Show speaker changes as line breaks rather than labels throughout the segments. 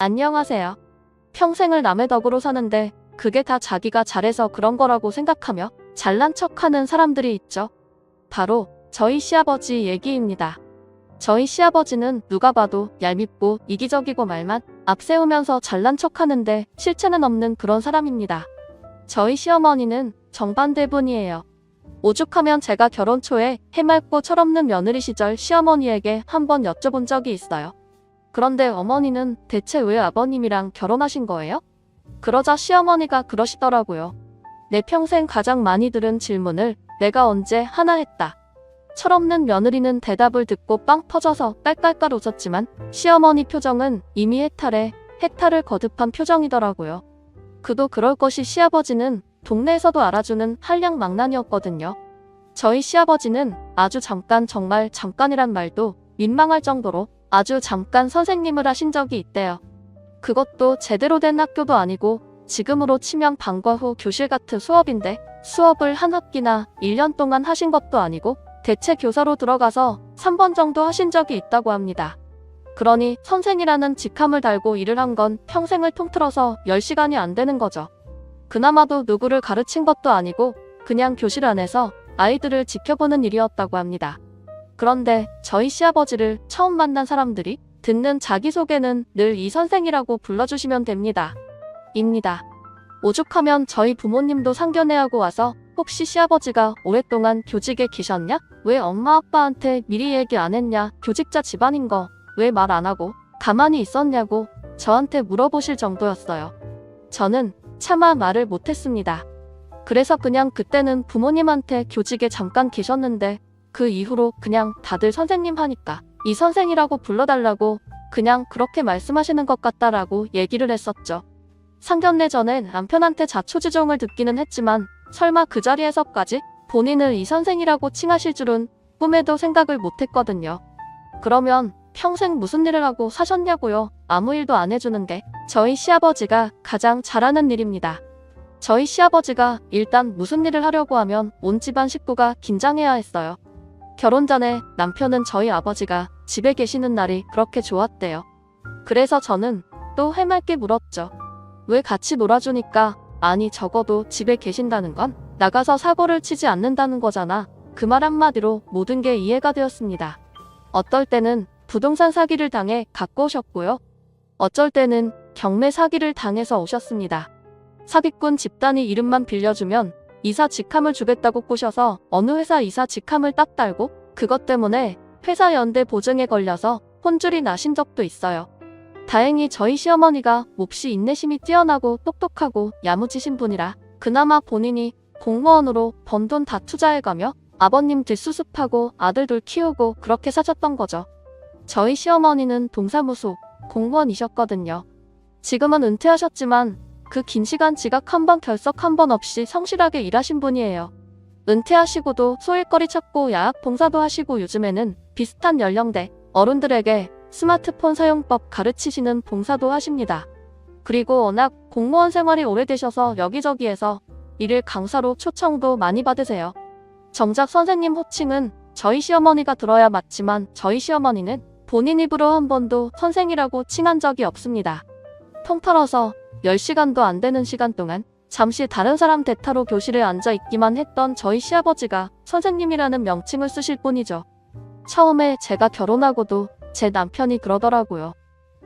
안녕하세요. 평생을 남의 덕으로 사는데 그게 다 자기가 잘해서 그런 거라고 생각하며 잘난 척하는 사람들이 있죠. 바로 저희 시아버지 얘기입니다. 저희 시아버지는 누가 봐도 얄밉고 이기적이고 말만 앞세우면서 잘난 척하는데 실체는 없는 그런 사람입니다. 저희 시어머니는 정반대분이에요. 오죽하면 제가 결혼 초에 해맑고 철없는 며느리 시절 시어머니에게 한번 여쭤본 적이 있어요. 그런데 어머니는 대체 왜 아버님이랑 결혼하신 거예요? 그러자 시어머니가 그러시더라고요. 내 평생 가장 많이 들은 질문을 내가 언제 하나 했다. 철없는 며느리는 대답을 듣고 빵 터져서 깔깔깔 웃었지만 시어머니 표정은 이미 해탈을 거듭한 표정이더라고요. 그도 그럴 것이 시아버지는 동네에서도 알아주는 한량망난이었거든요. 저희 시아버지는 아주 잠깐, 정말 잠깐이란 말도 민망할 정도로 아주 잠깐 선생님을 하신 적이 있대요. 그것도 제대로 된 학교도 아니고 지금으로 치면 방과 후 교실 같은 수업인데 수업을 한 학기나 1년 동안 하신 것도 아니고 대체 교사로 들어가서 3번 정도 하신 적이 있다고 합니다. 그러니 선생이라는 직함을 달고 일을 한 건 평생을 통틀어서 10시간이 안 되는 거죠. 그나마도 누구를 가르친 것도 아니고 그냥 교실 안에서 아이들을 지켜보는 일이었다고 합니다. 그런데 저희 시아버지를 처음 만난 사람들이 듣는 자기소개는 늘 이 선생이라고 불러주시면 됩니다. 오죽하면 저희 부모님도 상견례하고 와서 혹시 시아버지가 오랫동안 교직에 계셨냐? 왜 엄마 아빠한테 미리 얘기 안 했냐? 교직자 집안인 거 왜 말 안 하고 가만히 있었냐고 저한테 물어보실 정도였어요. 저는 차마 말을 못했습니다. 그래서 그냥 그때는 부모님한테 교직에 잠깐 계셨는데 그 이후로 그냥 다들 선생님 하니까 이 선생이라고 불러달라고 그냥 그렇게 말씀하시는 것 같다라고 얘기를 했었죠. 상견례 전엔 남편한테 자초지종을 듣기는 했지만 설마 그 자리에서까지 본인을 이 선생이라고 칭하실 줄은 꿈에도 생각을 못했거든요. 그러면 평생 무슨 일을 하고 사셨냐고요? 아무 일도 안 해주는 게 저희 시아버지가 가장 잘하는 일입니다. 저희 시아버지가 일단 무슨 일을 하려고 하면 온 집안 식구가 긴장해야 했어요. 결혼 전에 남편은 저희 아버지가 집에 계시는 날이 그렇게 좋았대요. 그래서 저는 또 해맑게 물었죠. 왜 같이 놀아주니까? 아니 적어도 집에 계신다는 건 나가서 사고를 치지 않는다는 거잖아. 그 말 한마디로 모든 게 이해가 되었습니다. 어떨 때는 부동산 사기를 당해 갖고 오셨고요. 어쩔 때는 경매 사기를 당해서 오셨습니다. 사기꾼 집단이 이름만 빌려주면 이사 직함을 주겠다고 꼬셔서 어느 회사 이사 직함을 딱 달고 그것 때문에 회사 연대 보증에 걸려서 혼쭐이 나신 적도 있어요. 다행히 저희 시어머니가 몹시 인내심이 뛰어나고 똑똑하고 야무지신 분이라 그나마 본인이 공무원으로 번 돈 다 투자해가며 아버님 뒷수습하고 아들들 키우고 그렇게 사셨던 거죠. 저희 시어머니는 동사무소 공무원이셨거든요. 지금은 은퇴하셨지만 그 긴 시간 지각 한 번 결석 한 번 없이 성실하게 일하신 분이에요. 은퇴하시고도 소일거리 찾고 야학 봉사도 하시고 요즘에는 비슷한 연령대 어른들에게 스마트폰 사용법 가르치시는 봉사도 하십니다. 그리고 워낙 공무원 생활이 오래되셔서 여기저기에서 일일 강사로 초청도 많이 받으세요. 정작 선생님 호칭은 저희 시어머니가 들어야 맞지만 저희 시어머니는 본인 입으로 한 번도 선생이라고 칭한 적이 없습니다. 통틀어서 10시간도 안 되는 시간 동안 잠시 다른 사람 대타로 교실에 앉아 있기만 했던 저희 시아버지가 선생님이라는 명칭을 쓰실 뿐이죠. 처음에 제가 결혼하고도 제 남편이 그러더라고요.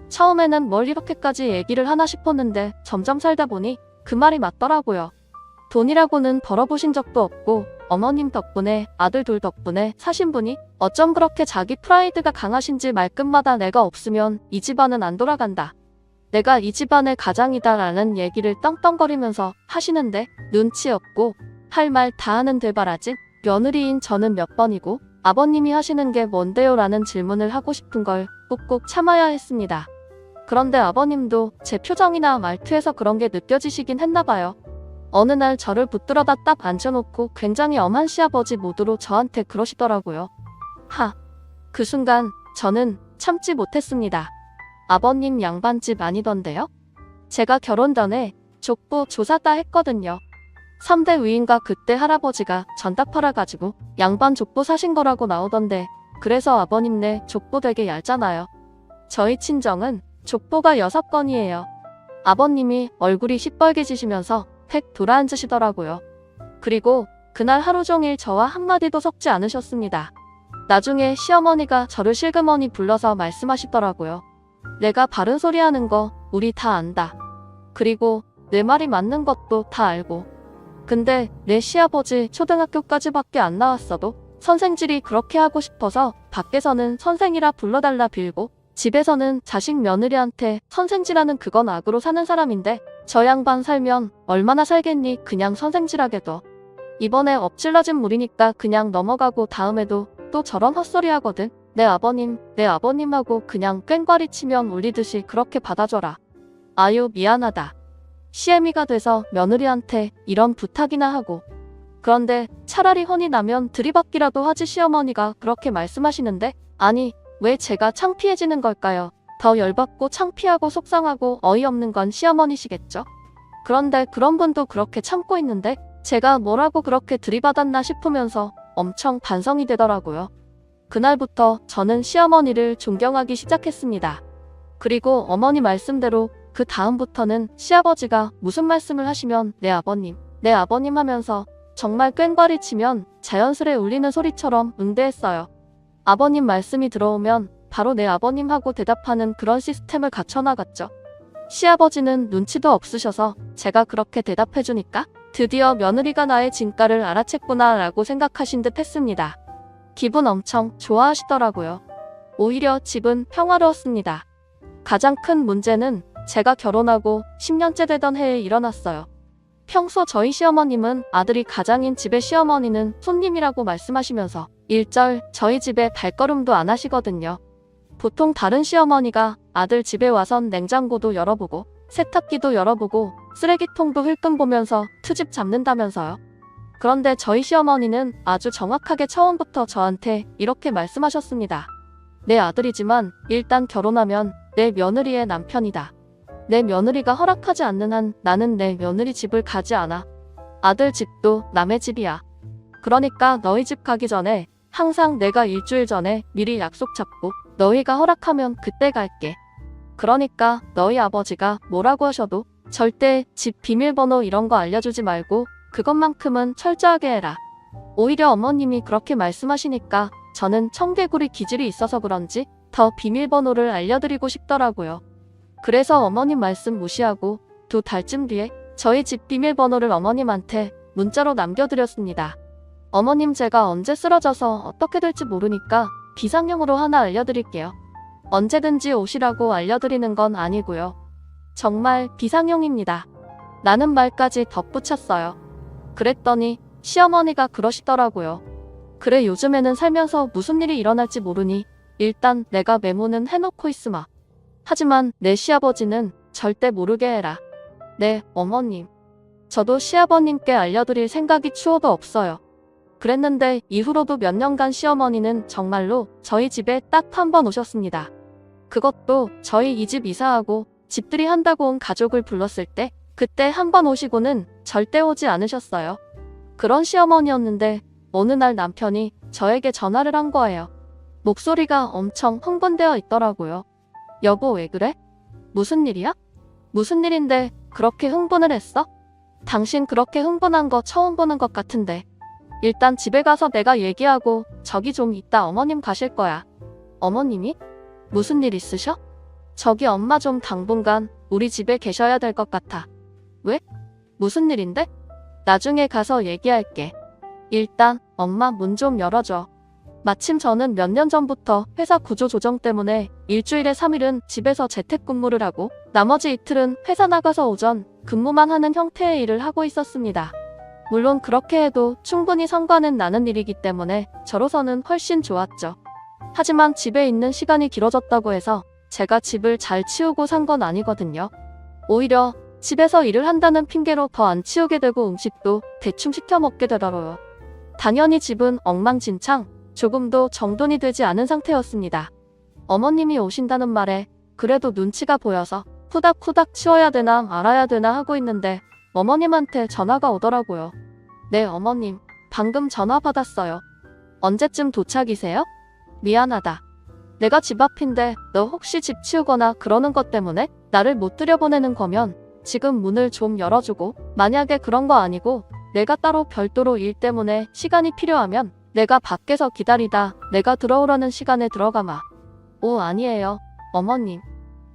처음에는 뭘 이렇게까지 얘기를 하나 싶었는데 점점 살다 보니 그 말이 맞더라고요. 돈이라고는 벌어보신 적도 없고 어머님 덕분에 아들 둘 덕분에 사신 분이 어쩜 그렇게 자기 프라이드가 강하신지 말끝마다 내가 없으면 이 집안은 안 돌아간다. 내가 이 집안의 가장이다 라는 얘기를 떵떵거리면서 하시는데 눈치 없고 할 말 다 하는 되바라진 며느리인 저는 몇 번이고 아버님이 하시는 게 뭔데요? 라는 질문을 하고 싶은 걸 꾹꾹 참아야 했습니다. 그런데 아버님도 제 표정이나 말투에서 그런 게 느껴지시긴 했나봐요. 어느 날 저를 붙들어다 딱 앉혀놓고 굉장히 엄한 시아버지 모드로 저한테 그러시더라고요. 그 순간 저는 참지 못했습니다. 아버님 양반집 아니던데요? 제가 결혼 전에 족보 조사 다 했거든요. 3대 위인가 그때 할아버지가 전딱 팔아가지고 양반 족보 사신 거라고 나오던데 그래서 아버님네 족보 되게 얇잖아요. 저희 친정은 족보가 6건이에요. 아버님이 얼굴이 시뻘개지시면서 팩 돌아앉으시더라고요. 그리고 그날 하루 종일 저와 한마디도 섞지 않으셨습니다. 나중에 시어머니가 저를 실그머니 불러서 말씀하시더라고요. 내가 바른 소리 하는 거 우리 다 안다. 그리고 내 말이 맞는 것도 다 알고. 근데 내 시아버지 초등학교까지밖에 안 나왔어도 선생질이 그렇게 하고 싶어서 밖에서는 선생이라 불러달라 빌고 집에서는 자식 며느리한테 선생질하는 그건 악으로 사는 사람인데 저 양반 살면 얼마나 살겠니 그냥 선생질하게 둬. 이번에 엎질러진 물이니까 그냥 넘어가고 다음에도 또 저런 헛소리 하거든. 내 아버님 하고 그냥 꽹과리 치면 울리듯이 그렇게 받아줘라. 아유 미안하다. 시애미가 돼서 며느리한테 이런 부탁이나 하고. 그런데 차라리 혼이 나면 들이받기라도 하지 시어머니가 그렇게 말씀하시는데 아니 왜 제가 창피해지는 걸까요? 더 열받고 창피하고 속상하고 어이없는 건 시어머니시겠죠? 그런데 그런 분도 그렇게 참고 있는데 제가 뭐라고 그렇게 들이받았나 싶으면서 엄청 반성이 되더라고요. 그날부터 저는 시어머니를 존경하기 시작했습니다. 그리고 어머니 말씀대로 그 다음부터는 시아버지가 무슨 말씀을 하시면 내 아버님 하면서 정말 꽹과리 치면 자연스레 울리는 소리처럼 응대했어요. 아버님 말씀이 들어오면 바로 내 아버님 하고 대답하는 그런 시스템을 갖춰나갔죠. 시아버지는 눈치도 없으셔서 제가 그렇게 대답해주니까 드디어 며느리가 나의 진가를 알아챘구나 라고 생각하신 듯 했습니다. 기분 엄청 좋아하시더라고요. 오히려 집은 평화로웠습니다. 가장 큰 문제는 제가 결혼하고 10년째 되던 해에 일어났어요. 평소 저희 시어머님은 아들이 가장인 집의 시어머니는 손님이라고 말씀하시면서 일절 저희 집에 발걸음도 안 하시거든요. 보통 다른 시어머니가 아들 집에 와선 냉장고도 열어보고 세탁기도 열어보고 쓰레기통도 흘끔 보면서 트집 잡는다면서요. 그런데 저희 시어머니는 아주 정확하게 처음부터 저한테 이렇게 말씀하셨습니다. 내 아들이지만 일단 결혼하면 내 며느리의 남편이다. 내 며느리가 허락하지 않는 한 나는 내 며느리 집을 가지 않아. 아들 집도 남의 집이야. 그러니까 너희 집 가기 전에 항상 내가 일주일 전에 미리 약속 잡고 너희가 허락하면 그때 갈게. 그러니까 너희 아버지가 뭐라고 하셔도 절대 집 비밀번호 이런 거 알려주지 말고 그것만큼은 철저하게 해라. 오히려 어머님이 그렇게 말씀하시니까 저는 청개구리 기질이 있어서 그런지 더 비밀번호를 알려드리고 싶더라고요. 그래서 어머님 말씀 무시하고 2달쯤 뒤에 저희 집 비밀번호를 어머님한테 문자로 남겨드렸습니다. 어머님 제가 언제 쓰러져서 어떻게 될지 모르니까 비상용으로 하나 알려드릴게요. 언제든지 오시라고 알려드리는 건 아니고요. 정말 비상용입니다. 라는 말까지 덧붙였어요. 그랬더니 시어머니가 그러시더라고요. 그래 요즘에는 살면서 무슨 일이 일어날지 모르니 일단 내가 메모는 해놓고 있으마. 하지만 내 시아버지는 절대 모르게 해라. 네, 어머님. 저도 시아버님께 알려드릴 생각이 추호도 없어요. 그랬는데 이후로도 몇 년간 시어머니는 정말로 저희 집에 딱 한 번 오셨습니다. 그것도 저희 이 집 이사하고 집들이 한다고 온 가족을 불렀을 때 그때 한 번 오시고는 절대 오지 않으셨어요. 그런 시어머니였는데 어느 날 남편이 저에게 전화를 한 거예요. 목소리가 엄청 흥분되어 있더라고요. 여보 왜 그래? 무슨 일이야? 무슨 일인데 그렇게 흥분을 했어? 당신 그렇게 흥분한 거 처음 보는 것 같은데. 일단 집에 가서 내가 얘기하고 저기 좀 이따 어머님 가실 거야. 어머님이? 무슨 일 있으셔? 저기 엄마 좀 당분간 우리 집에 계셔야 될 것 같아. 왜? 무슨 일인데? 나중에 가서 얘기할게. 일단 엄마 문 좀 열어줘. 마침 저는 몇 년 전부터 회사 구조 조정 때문에 일주일에 3일은 집에서 재택근무를 하고 나머지 이틀은 회사 나가서 오전 근무만 하는 형태의 일을 하고 있었습니다. 물론 그렇게 해도 충분히 성과는 나는 일이기 때문에 저로서는 훨씬 좋았죠. 하지만 집에 있는 시간이 길어졌다고 해서 제가 집을 잘 치우고 산 건 아니거든요. 오히려 집에서 일을 한다는 핑계로 더 안 치우게 되고 음식도 대충 시켜 먹게 되더라고요. 당연히 집은 엉망진창, 조금도 정돈이 되지 않은 상태였습니다. 어머님이 오신다는 말에 그래도 눈치가 보여서 후닥후닥 치워야 되나 말아야 되나 하고 있는데 어머님한테 전화가 오더라고요. 네 어머님, 방금 전화 받았어요. 언제쯤 도착이세요? 미안하다. 내가 집 앞인데 너 혹시 집 치우거나 그러는 것 때문에 나를 못 들여보내는 거면 지금 문을 좀 열어주고, 만약에 그런 거 아니고 내가 따로 별도로 일 때문에 시간이 필요하면 내가 밖에서 기다리다 내가 들어오라는 시간에 들어가마. 오, 아니에요, 어머님.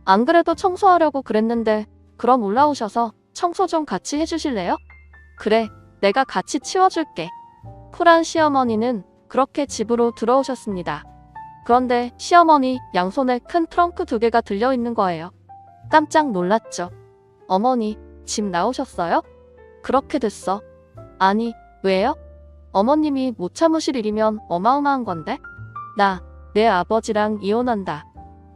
안 그래도 청소하려고 그랬는데 그럼 올라오셔서 청소 좀 같이 해주실래요? 그래, 내가 같이 치워줄게. 쿨한 시어머니는 그렇게 집으로 들어오셨습니다. 그런데 시어머니 양손에 큰 트렁크 2개가 들려있는 거예요. 깜짝 놀랐죠. 어머니, 집 나오셨어요? 그렇게 됐어. 아니, 왜요? 어머님이 못 참으실 일이면 어마어마한 건데? 내 아버지랑 이혼한다.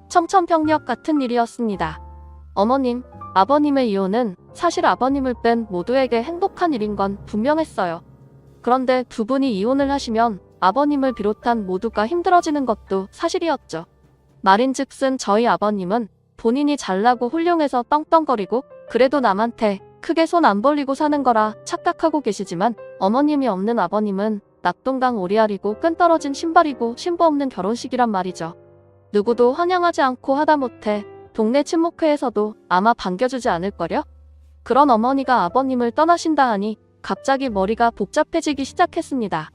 청천벽력 같은 일이었습니다. 어머님, 아버님의 이혼은 사실 아버님을 뺀 모두에게 행복한 일인 건 분명했어요. 그런데 두 분이 이혼을 하시면 아버님을 비롯한 모두가 힘들어지는 것도 사실이었죠. 말인즉슨 저희 아버님은 본인이 잘나고 훌륭해서 떵떵거리고 그래도 남한테 크게 손 안 벌리고 사는 거라 착각하고 계시지만, 어머님이 없는 아버님은 낙동강 오리알이고 끈떨어진 신발이고 신부 없는 결혼식이란 말이죠. 누구도 환영하지 않고 하다못해 동네 친목회에서도 아마 반겨주지 않을걸요? 그런 어머니가 아버님을 떠나신다 하니 갑자기 머리가 복잡해지기 시작했습니다.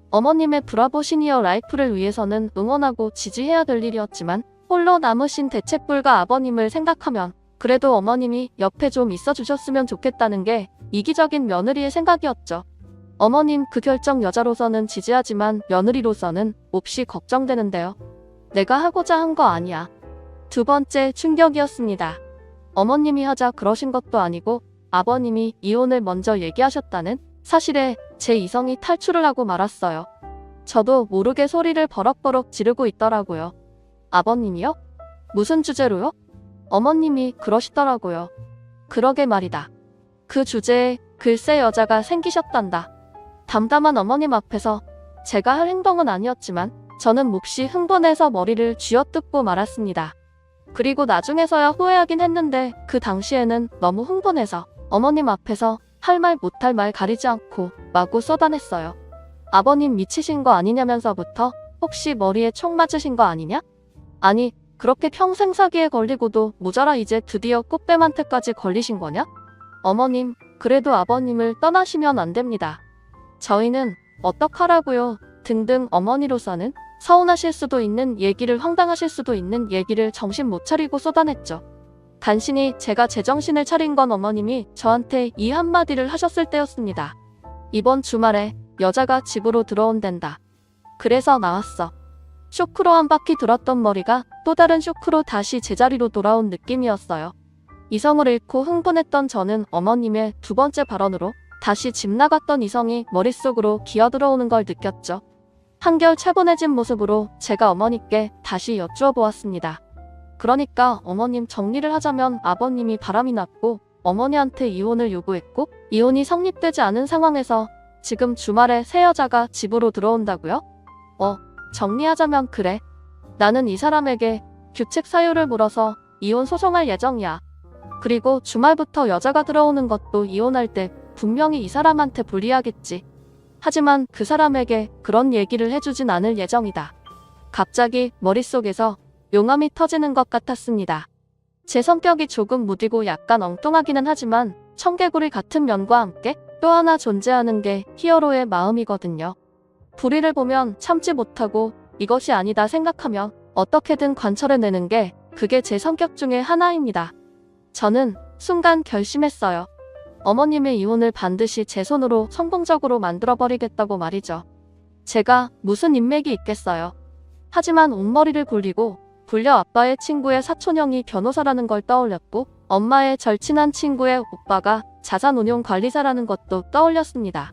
어머님의 브라보 시니어 라이프를 위해서는 응원하고 지지해야 될 일이었지만, 홀로 남으신 대책불가 아버님을 생각하면 그래도 어머님이 옆에 좀 있어주셨으면 좋겠다는 게 이기적인 며느리의 생각이었죠. 어머님 그 결정 여자로서는 지지하지만 며느리로서는 몹시 걱정되는데요. 내가 하고자 한 거 아니야. 두 번째 충격이었습니다. 어머님이 하자 그러신 것도 아니고 아버님이 이혼을 먼저 얘기하셨다는 사실에 제 이성이 탈출을 하고 말았어요. 저도 모르게 소리를 버럭버럭 지르고 있더라고요. 아버님이요? 무슨 주제로요? 어머님이 그러시더라고요. 그러게 말이다. 그 주제에 글쎄 여자가 생기셨단다. 담담한 어머님 앞에서 제가 할 행동은 아니었지만 저는 몹시 흥분해서 머리를 쥐어뜯고 말았습니다. 그리고 나중에서야 후회하긴 했는데 그 당시에는 너무 흥분해서 어머님 앞에서 할 말 못할 말 가리지 않고 마구 쏟아냈어요. 아버님 미치신 거 아니냐면서부터 혹시 머리에 총 맞으신 거 아니냐? 아니, 그렇게 평생 사기에 걸리고도 모자라 이제 드디어 꽃뱀한테까지 걸리신 거냐? 어머님, 그래도 아버님을 떠나시면 안 됩니다. 저희는 어떡하라고요? 등등 어머니로서는 서운하실 수도 있는 얘기를, 황당하실 수도 있는 얘기를 정신 못 차리고 쏟아냈죠. 간신히 제가 제정신을 차린 건 어머님이 저한테 이 한마디를 하셨을 때였습니다. 이번 주말에 여자가 집으로 들어온댄다. 그래서 나왔어. 쇼크로 한 바퀴 돌았던 머리가 또 다른 쇼크로 다시 제자리로 돌아온 느낌이었어요. 이성을 잃고 흥분했던 저는 어머님의 두 번째 발언으로 다시 집 나갔던 이성이 머릿속으로 기어들어오는 걸 느꼈죠. 한결 차분해진 모습으로 제가 어머니께 다시 여쭈어 보았습니다. 그러니까 어머님, 정리를 하자면 아버님이 바람이 났고 어머니한테 이혼을 요구했고 이혼이 성립되지 않은 상황에서 지금 주말에 새 여자가 집으로 들어온다고요? 정리하자면 그래. 나는 이 사람에게 규칙 사유를 물어서 이혼 소송할 예정이야. 그리고 주말부터 여자가 들어오는 것도 이혼할 때 분명히 이 사람한테 불리하겠지. 하지만 그 사람에게 그런 얘기를 해주진 않을 예정이다. 갑자기 머릿속에서 용암이 터지는 것 같았습니다. 제 성격이 조금 무디고 약간 엉뚱하기는 하지만 청개구리 같은 면과 함께 또 하나 존재하는 게 히어로의 마음이거든요. 불의를 보면 참지 못하고 이것이 아니다 생각하면 어떻게든 관철해내는 게 그게 제 성격 중에 하나입니다. 저는 순간 결심했어요. 어머님의 이혼을 반드시 제 손으로 성공적으로 만들어버리겠다고 말이죠. 제가 무슨 인맥이 있겠어요. 하지만 온머리를 굴리고 불려 아빠의 친구의 사촌형이 변호사라는 걸 떠올렸고 엄마의 절친한 친구의 오빠가 자산운용관리사라는 것도 떠올렸습니다.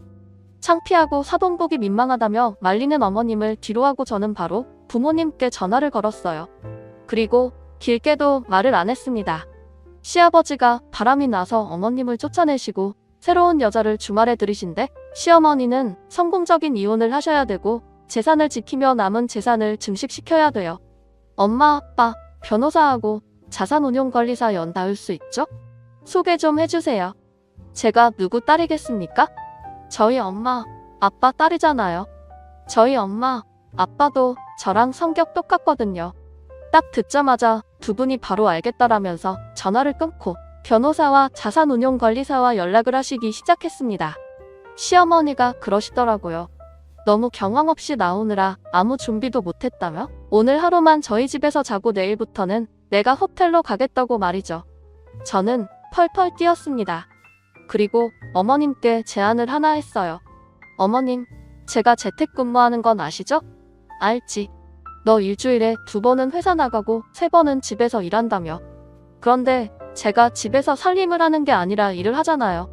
창피하고 사돈보기 민망하다며 말리는 어머님을 뒤로하고 저는 바로 부모님께 전화를 걸었어요. 그리고 길게도 말을 안 했습니다. 시아버지가 바람이 나서 어머님을 쫓아내시고 새로운 여자를 주말에 들이신데 시어머니는 성공적인 이혼을 하셔야 되고 재산을 지키며 남은 재산을 증식시켜야 돼요. 엄마, 아빠, 변호사하고 자산운용관리사 연 닿을 수 있죠? 소개 좀 해주세요. 제가 누구 딸이겠습니까? 저희 엄마, 아빠 딸이잖아요. 저희 엄마, 아빠도 저랑 성격 똑같거든요. 딱 듣자마자 두 분이 바로 알겠다라면서 전화를 끊고 변호사와 자산운용관리사와 연락을 하시기 시작했습니다. 시어머니가 그러시더라고요. 너무 경황 없이 나오느라 아무 준비도 못했다며? 오늘 하루만 저희 집에서 자고 내일부터는 내가 호텔로 가겠다고 말이죠. 저는 펄펄 뛰었습니다. 그리고 어머님께 제안을 하나 했어요. 어머님, 제가 재택근무하는 건 아시죠? 알지. 너 일주일에 2번은 회사 나가고 3번은 집에서 일한다며. 그런데 제가 집에서 살림을 하는 게 아니라 일을 하잖아요.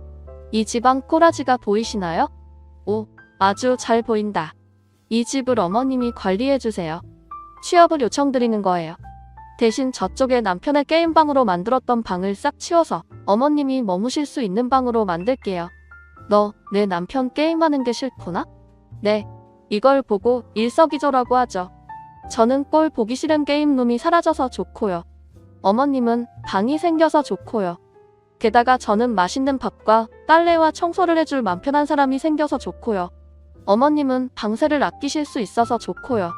이 집안 꼬라지가 보이시나요? 오, 아주 잘 보인다. 이 집을 어머님이 관리해주세요. 취업을 요청드리는 거예요. 대신 저쪽에 남편의 게임방으로 만들었던 방을 싹 치워서 어머님이 머무실 수 있는 방으로 만들게요. 너 내 남편 게임하는 게 싫구나? 네, 이걸 보고 일석이조라고 하죠. 저는 꼴 보기 싫은 게임룸이 사라져서 좋고요. 어머님은 방이 생겨서 좋고요. 게다가 저는 맛있는 밥과 빨래와 청소를 해줄 맘 편한 사람이 생겨서 좋고요. 어머님은 방세를 아끼실 수 있어서 좋고요.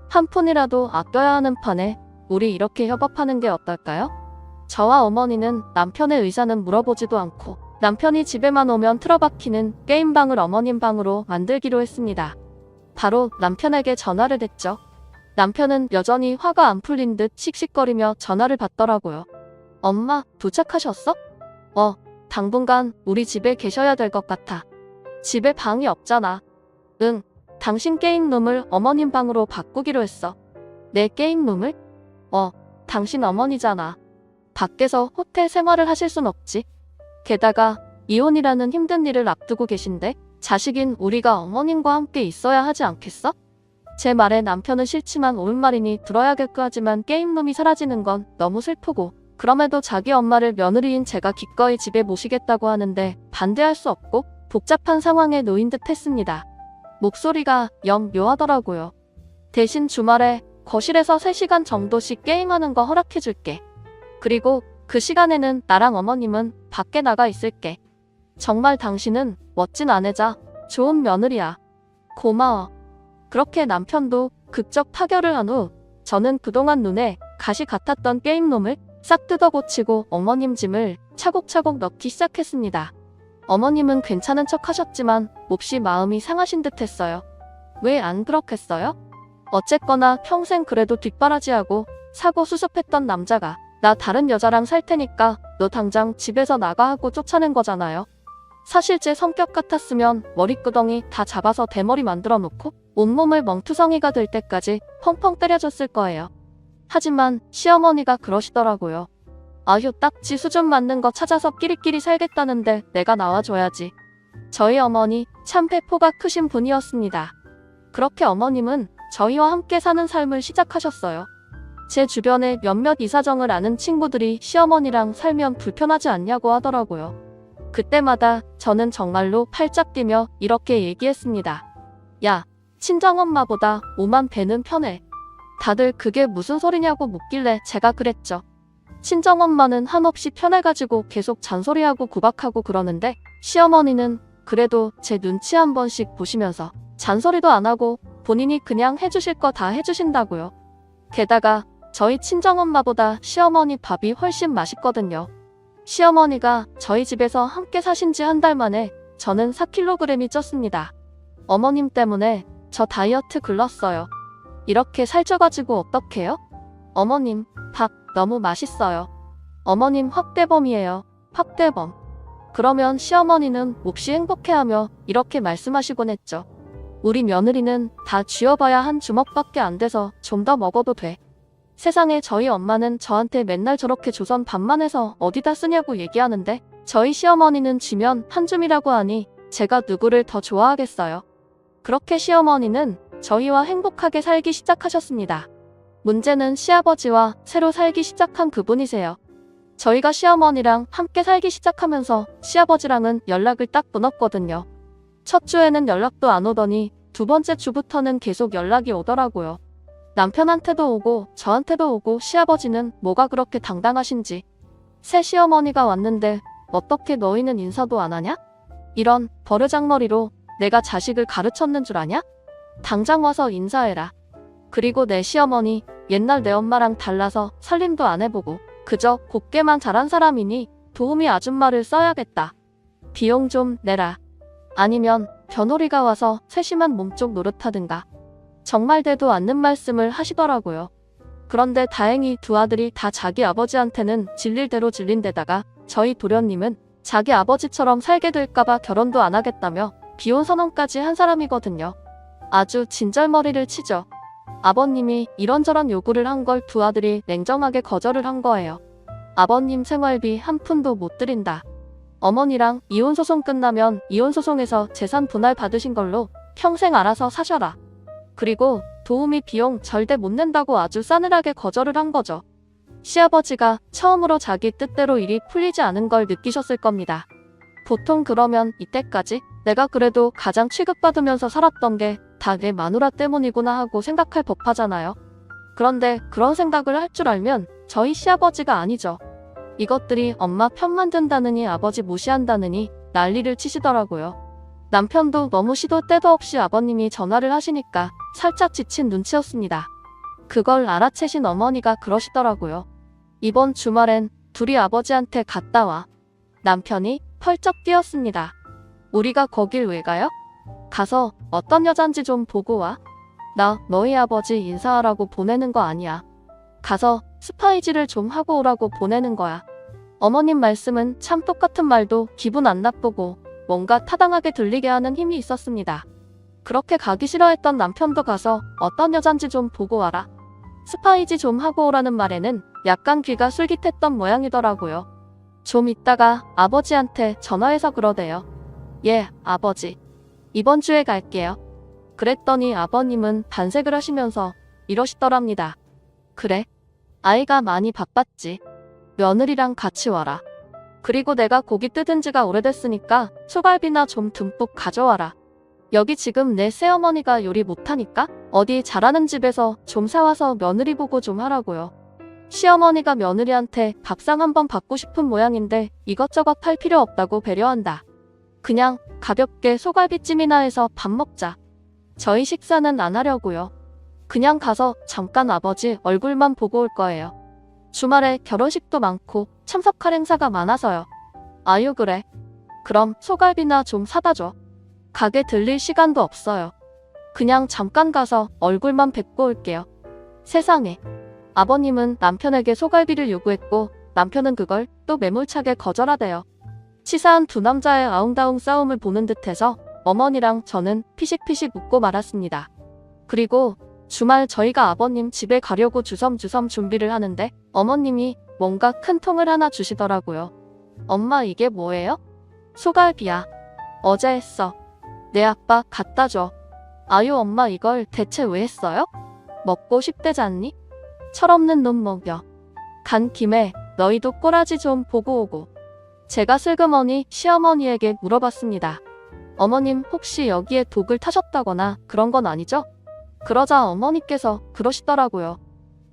한 푼이라도 아껴야 하는 판에 우리 이렇게 협업하는 게 어떨까요? 저와 어머니는 남편의 의사는 물어보지도 않고 남편이 집에만 오면 틀어박히는 게임방을 어머님 방으로 만들기로 했습니다. 바로 남편에게 전화를 했죠. 남편은 여전히 화가 안 풀린 듯 씩씩거리며 전화를 받더라고요. 엄마, 도착하셨어? 당분간 우리 집에 계셔야 될 것 같아. 집에 방이 없잖아. 응, 당신 게임룸을 어머님 방으로 바꾸기로 했어. 내 게임룸을? 당신 어머니잖아. 밖에서 호텔 생활을 하실 순 없지. 게다가 이혼이라는 힘든 일을 앞두고 계신데 자식인 우리가 어머님과 함께 있어야 하지 않겠어? 제 말에 남편은 싫지만 옳은 말이니 들어야겠고 하지만 게임룸이 사라지는 건 너무 슬프고 그럼에도 자기 엄마를 며느리인 제가 기꺼이 집에 모시겠다고 하는데 반대할 수 없고 복잡한 상황에 놓인 듯 했습니다. 목소리가 영 묘하더라고요. 대신 주말에 거실에서 3시간 정도씩 게임하는 거 허락해줄게. 그리고 그 시간에는 나랑 어머님은 밖에 나가 있을게. 정말 당신은 멋진 아내자, 좋은 며느리야. 고마워. 그렇게 남편도 극적 타결을 한 후 저는 그동안 눈에 가시 같았던 게임놈을 싹 뜯어 고치고 어머님 짐을 차곡차곡 넣기 시작했습니다. 어머님은 괜찮은 척 하셨지만 몹시 마음이 상하신 듯 했어요. 왜 안 그렇겠어요? 어쨌거나 평생 그래도 뒷바라지하고 사고 수습했던 남자가 나 다른 여자랑 살 테니까 너 당장 집에서 나가 하고 쫓아낸 거잖아요. 사실 제 성격 같았으면 머리끄덩이 다 잡아서 대머리 만들어 놓고 온몸을 멍투성이가 될 때까지 펑펑 때려줬을 거예요. 하지만 시어머니가 그러시더라고요. 아휴, 딱지 수준 맞는 거 찾아서 끼리끼리 살겠다는데 내가 나와줘야지. 저희 어머니 참 배포가 크신 분이었습니다. 그렇게 어머님은 저희와 함께 사는 삶을 시작하셨어요. 제 주변에 몇몇 이 사정을 아는 친구들이 시어머니랑 살면 불편하지 않냐고 하더라고요. 그때마다 저는 정말로 팔짝 뛰며 이렇게 얘기했습니다. 야, 친정엄마보다 5만 배는 편해. 다들 그게 무슨 소리냐고 묻길래 제가 그랬죠. 친정엄마는 한없이 편해가지고 계속 잔소리하고 구박하고 그러는데 시어머니는 그래도 제 눈치 한 번씩 보시면서 잔소리도 안 하고 본인이 그냥 해주실 거 다 해주신다고요. 게다가 저희 친정엄마보다 시어머니 밥이 훨씬 맛있거든요. 시어머니가 저희 집에서 함께 사신 지 한 달 만에 저는 4kg이 쪘습니다. 어머님 때문에 저 다이어트 글렀어요. 이렇게 살쪄가지고 어떡해요? 어머님, 밥 너무 맛있어요. 어머님 확대범이에요. 확대범. 그러면 시어머니는 몹시 행복해하며 이렇게 말씀하시곤 했죠. 우리 며느리는 다 쥐어봐야 한 주먹밖에 안 돼서 좀 더 먹어도 돼. 세상에 저희 엄마는 저한테 맨날 저렇게 조선 밥만 해서 어디다 쓰냐고 얘기하는데 저희 시어머니는 쥐면 한 줌이라고 하니 제가 누구를 더 좋아하겠어요. 그렇게 시어머니는 저희와 행복하게 살기 시작하셨습니다. 문제는 시아버지와 새로 살기 시작한 그분이세요. 저희가 시어머니랑 함께 살기 시작하면서 시아버지랑은 연락을 딱 끊었거든요. 첫 주에는 연락도 안 오더니 2번째 주부터는 계속 연락이 오더라고요. 남편한테도 오고 저한테도 오고 시아버지는 뭐가 그렇게 당당하신지. 새 시어머니가 왔는데 어떻게 너희는 인사도 안 하냐? 이런 버르장머리로 내가 자식을 가르쳤는 줄 아냐? 당장 와서 인사해라. 그리고 내 시어머니 옛날 내 엄마랑 달라서 살림도 안 해보고 그저 곱게만 자란 사람이니 도우미 아줌마를 써야겠다. 비용 좀 내라. 아니면 며느리가 와서 세심한 몸쪽 노릇하든가. 정말 되도 않는 말씀을 하시더라고요. 그런데 다행히 두 아들이 다 자기 아버지한테는 질릴 대로 질린 데다가 저희 도련님은 자기 아버지처럼 살게 될까봐 결혼도 안 하겠다며 비혼 선언까지 한 사람이거든요. 아주 진절머리를 치죠. 아버님이 이런저런 요구를 한 걸 두 아들이 냉정하게 거절을 한 거예요. 아버님 생활비 한 푼도 못 드린다. 어머니랑 이혼소송 끝나면 이혼소송에서 재산 분할 받으신 걸로 평생 알아서 사셔라. 그리고 도우미 비용 절대 못 낸다고 아주 싸늘하게 거절을 한 거죠. 시아버지가 처음으로 자기 뜻대로 일이 풀리지 않은 걸 느끼셨을 겁니다. 보통 그러면 이때까지 내가 그래도 가장 취급받으면서 살았던 게 다 내 마누라 때문이구나 하고 생각할 법하잖아요. 그런데 그런 생각을 할 줄 알면 저희 시아버지가 아니죠. 이것들이 엄마 편만 든다느니 아버지 무시한다느니 난리를 치시더라고요. 남편도 너무 시도 때도 없이 아버님이 전화를 하시니까 살짝 지친 눈치였습니다. 그걸 알아채신 어머니가 그러시더라고요. 이번 주말엔 둘이 아버지한테 갔다 와. 남편이 펄쩍 뛰었습니다. 우리가 거길 왜 가요? 가서 어떤 여잔지 좀 보고 와. 나 너희 아버지 인사하라고 보내는 거 아니야. 가서 스파이지를 좀 하고 오라고 보내는 거야. 어머님 말씀은 참 똑같은 말도 기분 안 나쁘고 뭔가 타당하게 들리게 하는 힘이 있었습니다. 그렇게 가기 싫어했던 남편도 가서 어떤 여잔지 좀 보고 와라. 스파이지 좀 하고 오라는 말에는 약간 귀가 솔깃했던 모양이더라고요. 좀 있다가 아버지한테 전화해서 그러대요. 예, 아버지. 이번 주에 갈게요. 그랬더니 아버님은 반색을 하시면서 이러시더랍니다. 그래? 아이가 많이 바빴지. 며느리랑 같이 와라. 그리고 내가 고기 뜯은 지가 오래됐으니까 소갈비나 좀 듬뿍 가져와라. 여기 지금 내 새어머니가 요리 못하니까 어디 잘하는 집에서 좀 사와서 며느리 보고 좀 하라고요. 시어머니가 며느리한테 밥상 한번 받고 싶은 모양인데 이것저것 할 필요 없다고 배려한다. 그냥 가볍게 소갈비찜이나 해서 밥 먹자. 저희 식사는 안 하려고요. 그냥 가서 잠깐 아버지 얼굴만 보고 올 거예요. 주말에 결혼식도 많고 참석할 행사가 많아서요. 아유 그래. 그럼 소갈비나 좀 사다 줘. 가게 들릴 시간도 없어요. 그냥 잠깐 가서 얼굴만 뵙고 올게요. 세상에. 아버님은 남편에게 소갈비를 요구했고 남편은 그걸 또 매몰차게 거절하대요. 치사한 두 남자의 아웅다웅 싸움을 보는 듯해서 어머니랑 저는 피식피식 웃고 말았습니다. 그리고 주말 저희가 아버님 집에 가려고 주섬주섬 준비를 하는데 어머님이 뭔가 큰 통을 하나 주시더라고요. 엄마 이게 뭐예요? 소갈비야. 어제 했어. 내 아빠 갖다 줘. 아유 엄마 이걸 대체 왜 했어요? 먹고 싶대잖니? 철없는 놈 먹여. 간 김에 너희도 꼬라지 좀 보고 오고. 제가 슬그머니 시어머니에게 물어봤습니다. 어머님 혹시 여기에 독을 타셨다거나 그런 건 아니죠? 그러자 어머니께서 그러시더라고요.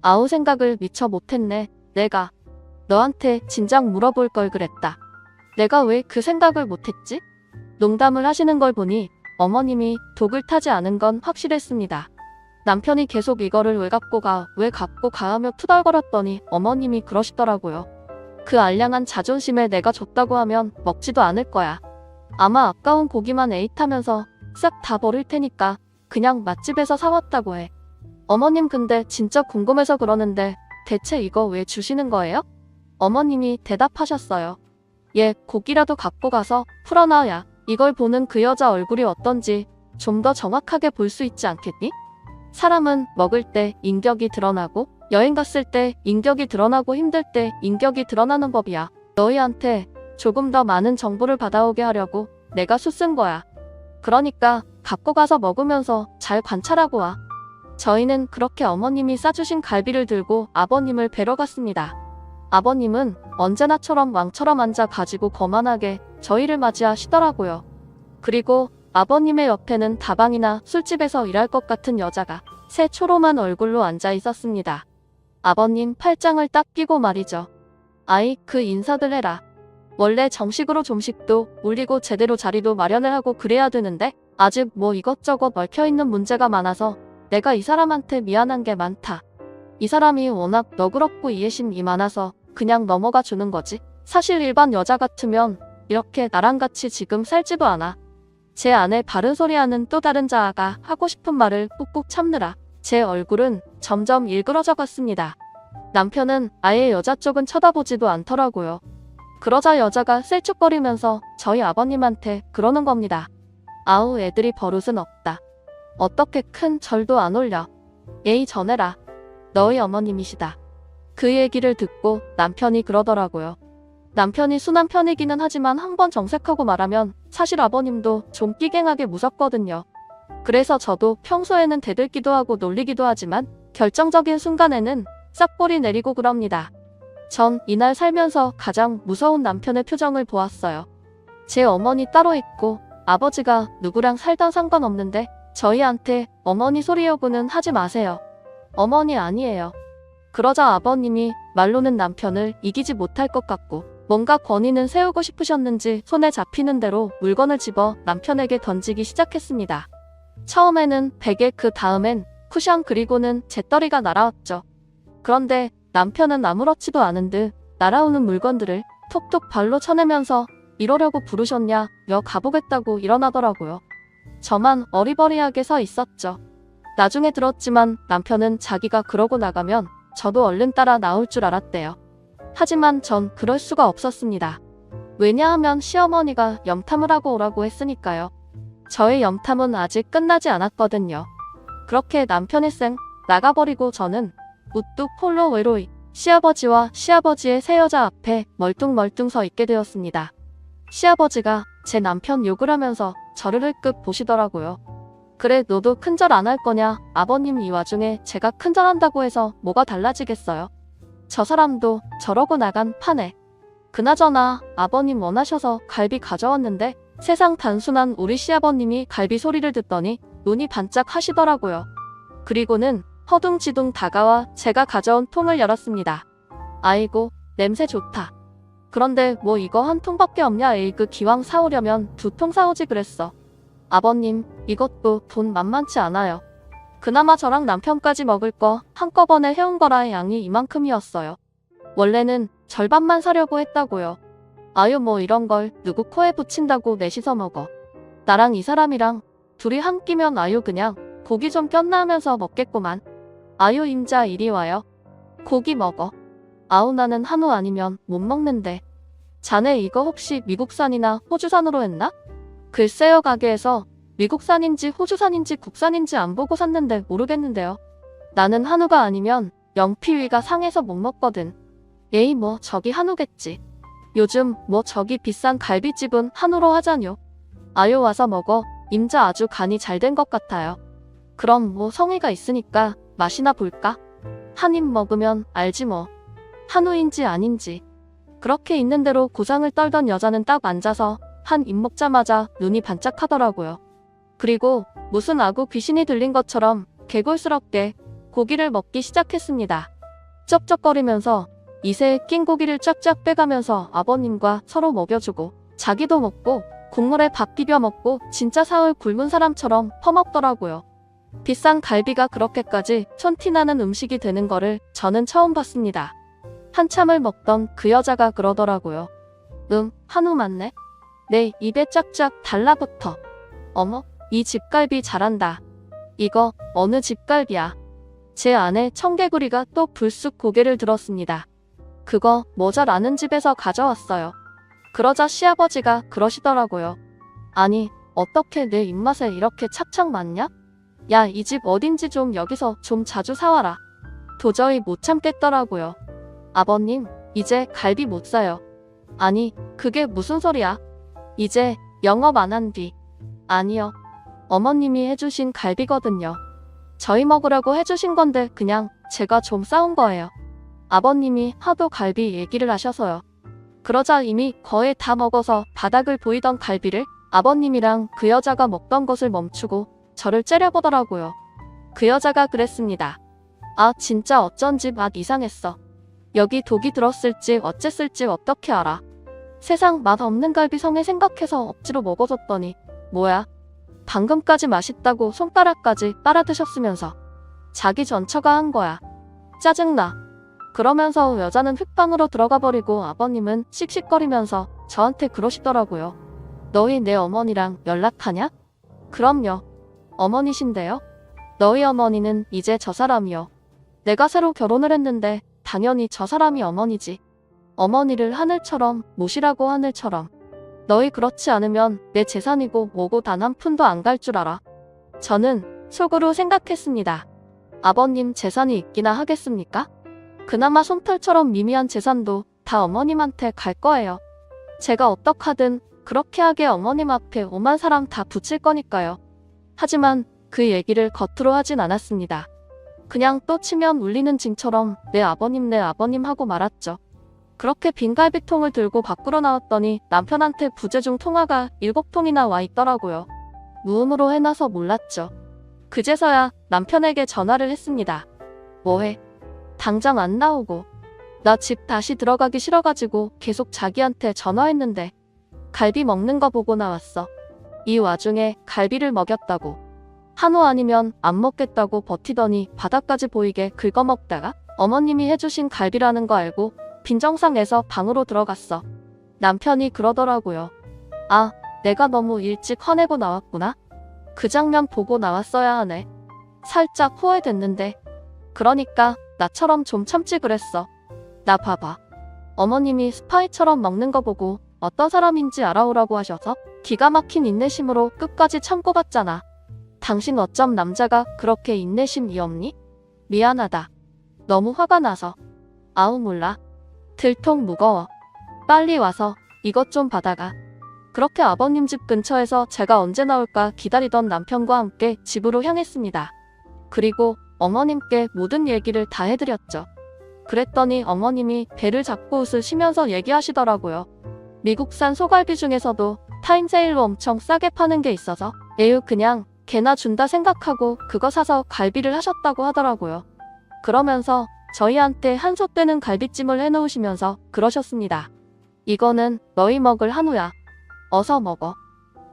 아우 생각을 미처 못했네. 내가 너한테 진작 물어볼 걸 그랬다. 내가 왜 그 생각을 못했지? 농담을 하시는 걸 보니 어머님이 독을 타지 않은 건 확실했습니다. 남편이 계속 이거를 왜 갖고 가 하며 투덜거렸더니 어머님이 그러시더라고요. 그 알량한 자존심에 내가 줬다고 하면 먹지도 않을 거야. 아마 아까운 고기만 에잇하면서 싹 다 버릴 테니까 그냥 맛집에서 사왔다고 해. 어머님 근데 진짜 궁금해서 그러는데 대체 이거 왜 주시는 거예요? 어머님이 대답하셨어요. 예, 고기라도 갖고 가서 풀어놔야 이걸 보는 그 여자 얼굴이 어떤지 좀 더 정확하게 볼 수 있지 않겠니? 사람은 먹을 때 인격이 드러나고 여행 갔을 때 인격이 드러나고 힘들 때 인격이 드러나는 법이야. 너희한테 조금 더 많은 정보를 받아오게 하려고 내가 수쓴 거야. 그러니까 갖고 가서 먹으면서 잘 관찰하고 와. 저희는 그렇게 어머님이 싸주신 갈비를 들고 아버님을 뵈러 갔습니다. 아버님은 언제나처럼 왕처럼 앉아 가지고 거만하게 저희를 맞이하시더라고요. 그리고 아버님의 옆에는 다방이나 술집에서 일할 것 같은 여자가 새 초롬한 얼굴로 앉아 있었습니다. 아버님 팔짱을 딱 끼고 말이죠. 아이 그 인사들 해라. 원래 정식으로 좀식도 올리고 제대로 자리도 마련을 하고 그래야 되는데 아직 뭐 이것저것 얽혀있는 문제가 많아서 내가 이 사람한테 미안한 게 많다. 이 사람이 워낙 너그럽고 이해심이 많아서 그냥 넘어가 주는 거지. 사실 일반 여자 같으면 이렇게 나랑 같이 지금 살지도 않아. 제 안에 바른 소리하는 또 다른 자아가 하고 싶은 말을 꾹꾹 참느라 제 얼굴은 점점 일그러져 갔습니다. 남편은 아예 여자 쪽은 쳐다보지도 않더라고요. 그러자 여자가 셀쭉거리면서 저희 아버님한테 그러는 겁니다. 아우, 애들이 버릇은 없다. 어떻게 큰 절도 안 올려. 예의 전해라. 너희 어머님이시다. 그 얘기를 듣고 남편이 그러더라고요. 남편이 순한 편이기는 하지만 한번 정색하고 말하면 사실 아버님도 좀 끼갱하게 무섭거든요. 그래서 저도 평소에는 대들기도 하고 놀리기도 하지만 결정적인 순간에는 싹꼬리 내리고 그럽니다. 전 이날 살면서 가장 무서운 남편의 표정을 보았어요. 제 어머니 따로 있고 아버지가 누구랑 살던 상관없는데 저희한테 어머니 소리 요구는 하지 마세요. 어머니 아니에요. 그러자 아버님이 말로는 남편을 이기지 못할 것 같고 뭔가 권위는 세우고 싶으셨는지 손에 잡히는 대로 물건을 집어 남편에게 던지기 시작했습니다. 처음에는 베개, 그 다음엔 쿠션, 그리고는 재떨이가 날아왔죠. 그런데 남편은 아무렇지도 않은 듯 날아오는 물건들을 톡톡 발로 쳐내면서 이러려고 부르셨냐 며 가보겠다고 일어나더라고요. 저만 어리버리하게 서 있었죠. 나중에 들었지만 남편은 자기가 그러고 나가면 저도 얼른 따라 나올 줄 알았대요. 하지만 전 그럴 수가 없었습니다. 왜냐하면 시어머니가 염탐을 하고 오라고 했으니까요. 저의 염탐은 아직 끝나지 않았거든요. 그렇게 남편이 쌩 나가버리고 저는 우뚝 홀로 외로이 시아버지와 시아버지의 새 여자 앞에 멀뚱멀뚱 서 있게 되었습니다. 시아버지가 제 남편 욕을 하면서 저를 흘끗 보시더라고요. 그래, 너도 큰절 안 할 거냐? 아버님, 이 와중에 제가 큰절한다고 해서 뭐가 달라지겠어요? 저 사람도 저러고 나간 판에. 그나저나 아버님 원하셔서 갈비 가져왔는데 세상 단순한 우리 시아버님이 갈비 소리를 듣더니 눈이 반짝 하시더라고요. 그리고는 허둥지둥 다가와 제가 가져온 통을 열었습니다. 아이고, 냄새 좋다. 그런데 뭐 이거 한 통밖에 없냐? 에이그, 기왕 사오려면 2통 사오지 그랬어. 아버님, 이것도 돈 만만치 않아요. 그나마 저랑 남편까지 먹을 거 한꺼번에 해온 거라 양이 이만큼이었어요. 원래는 절반만 사려고 했다고요. 아유, 뭐 이런 걸 누구 코에 붙인다고 넷이서 먹어. 나랑 이 사람이랑 둘이 한 끼면 아유 그냥 고기 좀 꼈나 하면서 먹겠구만. 아유, 임자 이리 와요. 고기 먹어. 아우, 나는 한우 아니면 못 먹는데. 자네 이거 혹시 미국산이나 호주산으로 했나? 글쎄요, 가게에서 미국산인지 호주산인지 국산인지 안 보고 샀는데 모르겠는데요. 나는 한우가 아니면 영피위가 상해서 못 먹거든. 에이, 뭐 저기 한우겠지. 요즘 뭐 저기 비싼 갈비집은 한우로 하자뇨. 아유, 와서 먹어. 임자 아주 간이 잘 된 것 같아요. 그럼 뭐 성의가 있으니까 맛이나 볼까? 한 입 먹으면 알지 뭐. 한우인지 아닌지. 그렇게 있는 대로 고상을 떨던 여자는 딱 앉아서 한 입 먹자마자 눈이 반짝하더라고요. 그리고 무슨 아구 귀신이 들린 것처럼 개골스럽게 고기를 먹기 시작했습니다. 쩝쩝거리면서 이새에 낀 고기를 쫙쫙 빼가면서 아버님과 서로 먹여주고 자기도 먹고 국물에 밥 비벼 먹고 진짜 사흘 굶은 사람처럼 퍼먹더라고요. 비싼 갈비가 그렇게까지 촌티나는 음식이 되는 거를 저는 처음 봤습니다. 한참을 먹던 그 여자가 그러더라고요. 한우 맞네. 내 입에 쫙쫙 달라붙어. 어머, 이 집갈비 잘한다. 이거 어느 집갈비야? 제 안에 청개구리가 또 불쑥 고개를 들었습니다. 그거 모자라는 집에서 가져왔어요. 그러자 시아버지가 그러시더라고요. 아니, 어떻게 내 입맛에 이렇게 착착 맞냐? 야, 이 집 어딘지 좀 여기서 좀 자주 사와라. 도저히 못 참겠더라고요. 아버님, 이제 갈비 못 사요. 아니, 그게 무슨 소리야? 이제 영업 안 한 뒤. 아니요. 어머님이 해주신 갈비거든요. 저희 먹으라고 해주신 건데 그냥 제가 좀 싸운 거예요. 아버님이 하도 갈비 얘기를 하셔서요. 그러자 이미 거의 다 먹어서 바닥을 보이던 갈비를 아버님이랑 그 여자가 먹던 것을 멈추고 저를 째려보더라고요. 그 여자가 그랬습니다. 아, 진짜 어쩐지 맛 이상했어. 여기 독이 들었을지 어쨌을지 어떻게 알아. 세상 맛 없는 갈비 성에 생각해서 억지로 먹어줬더니 뭐야. 방금까지 맛있다고 손가락까지 빨아드셨으면서 자기 전처가 한 거야. 짜증나. 그러면서 여자는 흙방으로 들어가 버리고 아버님은 씩씩거리면서 저한테 그러시더라고요. 너희 내 어머니랑 연락하냐? 그럼요. 어머니신데요? 너희 어머니는 이제 저 사람이요. 내가 새로 결혼을 했는데 당연히 저 사람이 어머니지. 어머니를 하늘처럼 모시라고 하늘처럼. 너희 그렇지 않으면 내 재산이고 뭐고 단 한 푼도 안 갈 줄 알아. 저는 속으로 생각했습니다. 아버님 재산이 있기나 하겠습니까? 그나마 솜털처럼 미미한 재산도 다 어머님한테 갈 거예요. 제가 어떡하든 그렇게 하게 어머님 앞에 오만 사람 다 붙일 거니까요. 하지만 그 얘기를 겉으로 하진 않았습니다. 그냥 또 치면 울리는 징처럼 내 아버님 하고 말았죠. 그렇게 빈갈비통을 들고 밖으로 나왔더니 남편한테 부재중 통화가 7통이나 와 있더라고요. 무음으로 해놔서 몰랐죠. 그제서야 남편에게 전화를 했습니다. 뭐해? 당장 안 나오고. 나 집 다시 들어가기 싫어가지고 계속 자기한테 전화했는데 갈비 먹는 거 보고 나왔어. 이 와중에 갈비를 먹였다고. 한우 아니면 안 먹겠다고 버티더니 바닥까지 보이게 긁어먹다가 어머님이 해주신 갈비라는 거 알고 빈정상에서 방으로 들어갔어. 남편이 그러더라고요. 아, 내가 너무 일찍 화내고 나왔구나. 그 장면 보고 나왔어야 하네. 살짝 후회됐는데. 그러니까 나처럼 좀 참지 그랬어. 나 봐봐. 어머님이 스파이처럼 먹는 거 보고 어떤 사람인지 알아오라고 하셔서 기가 막힌 인내심으로 끝까지 참고 봤잖아. 당신 어쩜 남자가 그렇게 인내심이 없니? 미안하다. 너무 화가 나서. 아우 몰라. 들통 무거워. 빨리 와서 이것 좀 받아가. 그렇게 아버님 집 근처에서 제가 언제 나올까 기다리던 남편과 함께 집으로 향했습니다. 그리고 어머님께 모든 얘기를 다 해드렸죠. 그랬더니 어머님이 배를 잡고 웃으시면서 얘기하시더라고요. 미국산 소갈비 중에서도 타임세일로 엄청 싸게 파는 게 있어서 에휴 그냥 개나 준다 생각하고 그거 사서 갈비를 하셨다고 하더라고요. 그러면서 저희한테 한솥되는 갈비찜을 해놓으시면서 그러셨습니다. 이거는 너희 먹을 한우야. 어서 먹어.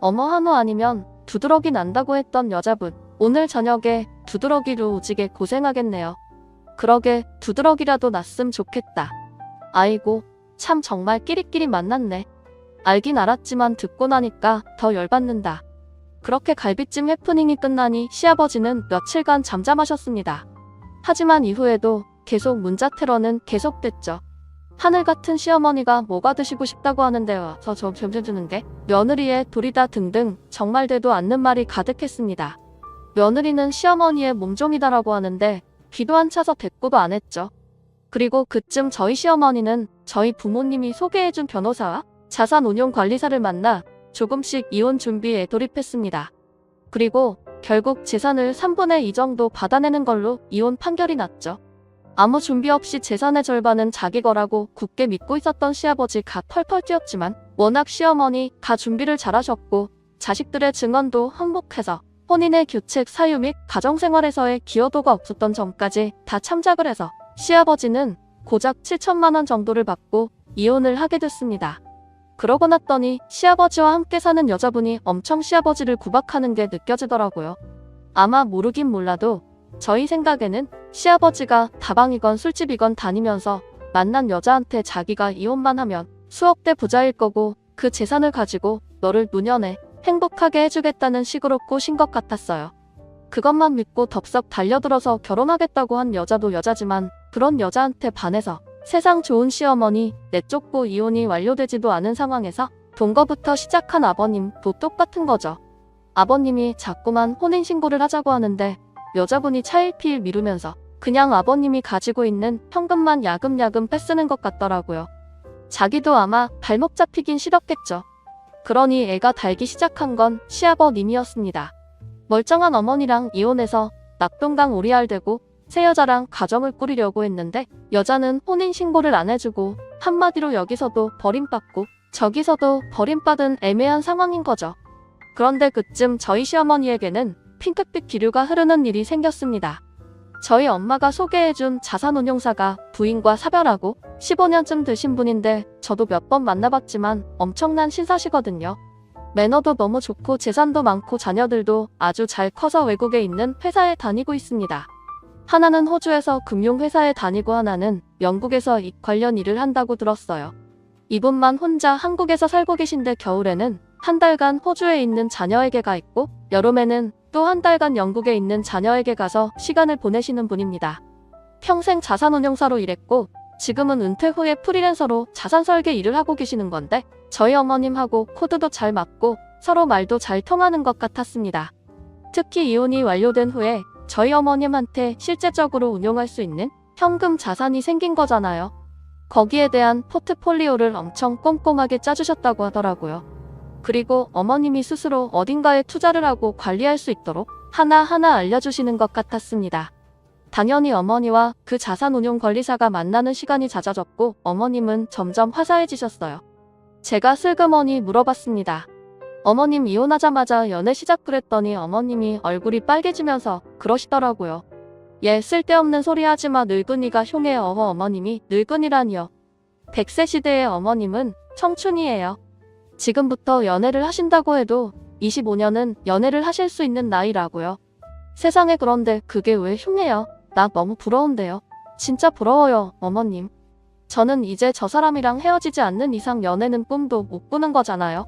어머 한우 아니면 두드러기 난다고 했던 여자분. 오늘 저녁에 두드러기로 오지게 고생하겠네요. 그러게 두드러기라도 났음 좋겠다. 아이고 참 정말 끼리끼리 만났네. 알긴 알았지만 듣고 나니까 더 열받는다. 그렇게 갈비찜 해프닝이 끝나니 시아버지는 며칠간 잠잠하셨습니다. 하지만 이후에도 계속 문자 테러는 계속됐죠. 하늘 같은 시어머니가 뭐가 드시고 싶다고 하는데 와서 좀 주는 게 며느리의 돌이다 등등 정말 되도 않는 말이 가득했습니다. 며느리는 시어머니의 몸종이다라고 하는데 귀도 안 차서 대꾸도 안 했죠. 그리고 그쯤 저희 시어머니는 저희 부모님이 소개해준 변호사와 자산운용관리사를 만나 조금씩 이혼 준비에 돌입했습니다. 그리고 결국 재산을 3분의 2 정도 받아내는 걸로 이혼 판결이 났죠. 아무 준비 없이 재산의 절반은 자기 거라고 굳게 믿고 있었던 시아버지가 펄펄 뛰었지만 워낙 시어머니가 준비를 잘하셨고 자식들의 증언도 항복해서 혼인의 규칙 사유 및 가정생활에서의 기여도가 없었던 점까지 다 참작을 해서 시아버지는 고작 7천만 원 정도를 받고 이혼을 하게 됐습니다. 그러고 났더니 시아버지와 함께 사는 여자분이 엄청 시아버지를 구박하는 게 느껴지더라고요. 아마 모르긴 몰라도 저희 생각에는 시아버지가 다방이건 술집이건 다니면서 만난 여자한테 자기가 이혼만 하면 수억대 부자일 거고 그 재산을 가지고 너를 노년에 행복하게 해주겠다는 식으로 꼬신 것 같았어요. 그것만 믿고 덥석 달려들어서 결혼하겠다고 한 여자도 여자지만 그런 여자한테 반해서 세상 좋은 시어머니 내쫓고 이혼이 완료되지도 않은 상황에서 동거부터 시작한 아버님도 똑같은 거죠. 아버님이 자꾸만 혼인신고를 하자고 하는데 여자분이 차일피일 미루면서 그냥 아버님이 가지고 있는 현금만 야금야금 빼쓰는 것 같더라고요. 자기도 아마 발목 잡히긴 싫었겠죠. 그러니 애가 달기 시작한 건 시아버님이었습니다. 멀쩡한 어머니랑 이혼해서 낙동강 오리알 되고 새 여자랑 가정을 꾸리려고 했는데 여자는 혼인신고를 안 해주고 한마디로 여기서도 버림받고 저기서도 버림받은 애매한 상황인 거죠. 그런데 그쯤 저희 시어머니에게는 핑크빛 기류가 흐르는 일이 생겼습니다. 저희 엄마가 소개해준 자산운용사가 부인과 사별하고 15년쯤 되신 분인데 저도 몇 번 만나봤지만 엄청난 신사시거든요. 매너도 너무 좋고 재산도 많고 자녀들도 아주 잘 커서 외국에 있는 회사에 다니고 있습니다. 하나는 호주에서 금융회사에 다니고 하나는 영국에서 이 관련 일을 한다고 들었어요. 이분만 혼자 한국에서 살고 계신데 겨울에는 한 달간 호주에 있는 자녀에게 가 있고 여름에는 또 한 달간 영국에 있는 자녀에게 가서 시간을 보내시는 분입니다. 평생 자산운용사로 일했고 지금은 은퇴 후에 프리랜서로 자산 설계 일을 하고 계시는 건데 저희 어머님하고 코드도 잘 맞고 서로 말도 잘 통하는 것 같았습니다. 특히 이혼이 완료된 후에 저희 어머님한테 실제적으로 운용할 수 있는 현금 자산이 생긴 거잖아요. 거기에 대한 포트폴리오를 엄청 꼼꼼하게 짜주셨다고 하더라고요. 그리고 어머님이 스스로 어딘가에 투자를 하고 관리할 수 있도록 하나하나 알려주시는 것 같았습니다. 당연히 어머니와 그 자산운용관리사가 만나는 시간이 잦아졌고 어머님은 점점 화사해지셨어요. 제가 슬그머니 물어봤습니다. 어머님 이혼하자마자 연애 시작 그랬더니 어머님이 얼굴이 빨개지면서 그러시더라고요. 얘 쓸데없는 소리 하지마 늙은이가 흉해 어허 어머님이 늙은이라니요. 100세 시대의 어머님은 청춘이에요. 지금부터 연애를 하신다고 해도 25년은 연애를 하실 수 있는 나이라고요. 세상에 그런데 그게 왜 흉해요? 나 너무 부러운데요. 진짜 부러워요 어머님. 저는 이제 저 사람이랑 헤어지지 않는 이상 연애는 꿈도 못 꾸는 거잖아요.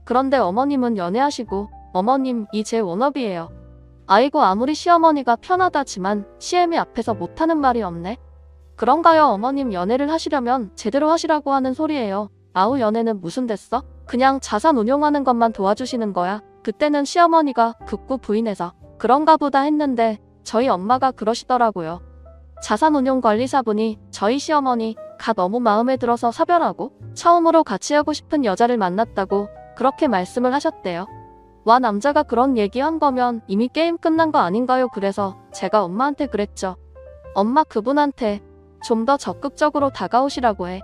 그런데 어머님은 연애하시고 어머님 이 제 워너비예요. 아이고 아무리 시어머니가 편하다지만 시애미 앞에서 못하는 말이 없네. 그런가요 어머님 연애를 하시려면 제대로 하시라고 하는 소리예요. 아우 연애는 무슨 됐어? 그냥 자산 운용하는 것만 도와주시는 거야. 그때는 시어머니가 극구 부인해서 그런가 보다 했는데 저희 엄마가 그러시더라고요. 자산운용관리사분이 저희 시어머니가 너무 마음에 들어서 사별하고 처음으로 같이 하고 싶은 여자를 만났다고 그렇게 말씀을 하셨대요. 와 남자가 그런 얘기한 거면 이미 게임 끝난 거 아닌가요? 그래서 제가 엄마한테 그랬죠. 엄마 그분한테 좀 더 적극적으로 다가오시라고 해.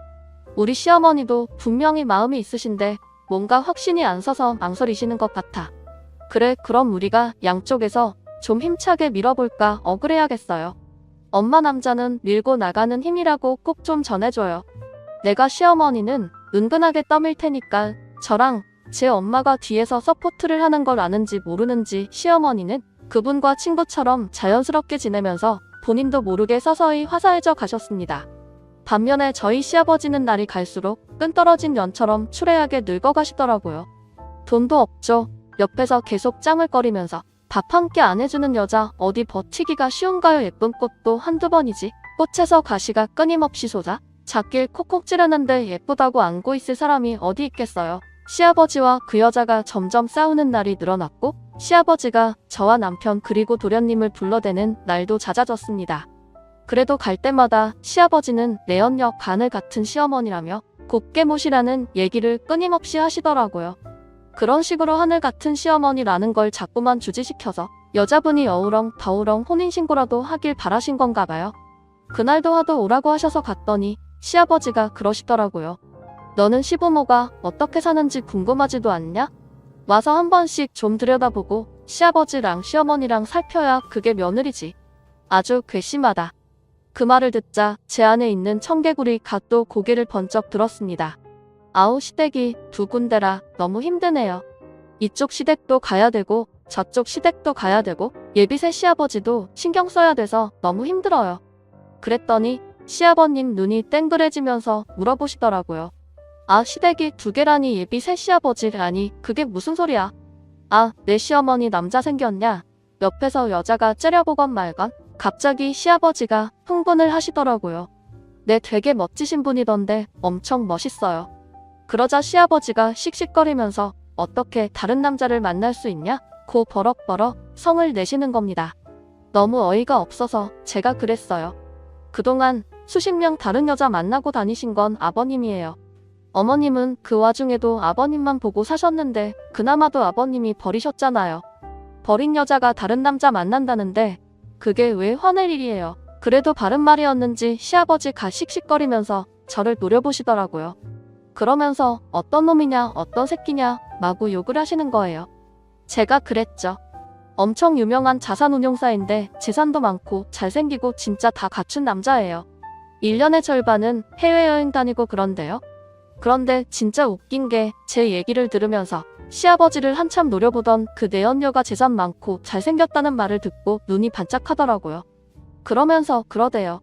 우리 시어머니도 분명히 마음이 있으신데 뭔가 확신이 안 서서 망설이시는 것 같아. 그래 그럼 우리가 양쪽에서 좀 힘차게 밀어볼까 억울해야겠어요. 엄마 남자는 밀고 나가는 힘이라고 꼭 좀 전해줘요. 내가 시어머니는 은근하게 떠밀 테니까 저랑 제 엄마가 뒤에서 서포트를 하는 걸 아는지 모르는지 시어머니는 그분과 친구처럼 자연스럽게 지내면서 본인도 모르게 서서히 화사해져 가셨습니다. 반면에 저희 시아버지는 날이 갈수록 끈떨어진 연처럼 추레하게 늙어가시더라고요. 돈도 없죠. 옆에서 계속 짱을거리면서 밥 한 끼 안 해주는 여자 어디 버티기가 쉬운가요? 예쁜 꽃도 한두 번이지. 꽃에서 가시가 끊임없이 솟아 잣길 콕콕 찌르는데 예쁘다고 안고 있을 사람이 어디 있겠어요. 시아버지와 그 여자가 점점 싸우는 날이 늘어났고 시아버지가 저와 남편 그리고 도련님을 불러대는 날도 잦아졌습니다. 그래도 갈 때마다 시아버지는 내연녀 가늘 같은 시어머니라며 곱게 모시라는 얘기를 끊임없이 하시더라고요. 그런 식으로 하늘 같은 시어머니라는 걸 자꾸만 주지시켜서 여자분이 어우렁 더우렁 혼인신고라도 하길 바라신 건가 봐요. 그날도 하도 오라고 하셔서 갔더니 시아버지가 그러시더라고요. 너는 시부모가 어떻게 사는지 궁금하지도 않냐? 와서 한 번씩 좀 들여다보고 시아버지랑 시어머니랑 살펴야 그게 며느리지. 아주 괘씸하다. 그 말을 듣자 제 안에 있는 청개구리 갓도 고개를 번쩍 들었습니다. 아우 시댁이 두 군데라 너무 힘드네요. 이쪽 시댁도 가야 되고 저쪽 시댁도 가야 되고 예비새 시아버지도 신경 써야 돼서 너무 힘들어요. 그랬더니 시아버님 눈이 땡그레지면서 물어보시더라고요. 아 시댁이 두 개라니 예비새 시아버지라니 그게 무슨 소리야. 아 내 시어머니 남자 생겼냐. 옆에서 여자가 째려보건 말건 갑자기 시아버지가 흥분을 하시더라고요. 네 되게 멋지신 분이던데 엄청 멋있어요. 그러자 시아버지가 씩씩거리면서 어떻게 다른 남자를 만날 수 있냐? 고 버럭버럭 성을 내시는 겁니다. 너무 어이가 없어서 제가 그랬어요. 그동안 수십 명 다른 여자 만나고 다니신 건 아버님이에요. 어머님은 그 와중에도 아버님만 보고 사셨는데 그나마도 아버님이 버리셨잖아요. 버린 여자가 다른 남자 만난다는데 그게 왜 화낼 일이에요. 그래도 바른 말이었는지 시아버지가 씩씩거리면서 저를 노려보시더라고요. 그러면서 어떤 놈이냐 어떤 새끼냐 마구 욕을 하시는 거예요. 제가 그랬죠. 엄청 유명한 자산운용사인데 재산도 많고 잘생기고 진짜 다 갖춘 남자예요. 1년의 절반은 해외여행 다니고 그런데요. 그런데 진짜 웃긴 게 제 얘기를 들으면서 시아버지를 한참 노려보던 그 내연녀가 재산 많고 잘생겼다는 말을 듣고 눈이 반짝하더라고요. 그러면서 그러대요.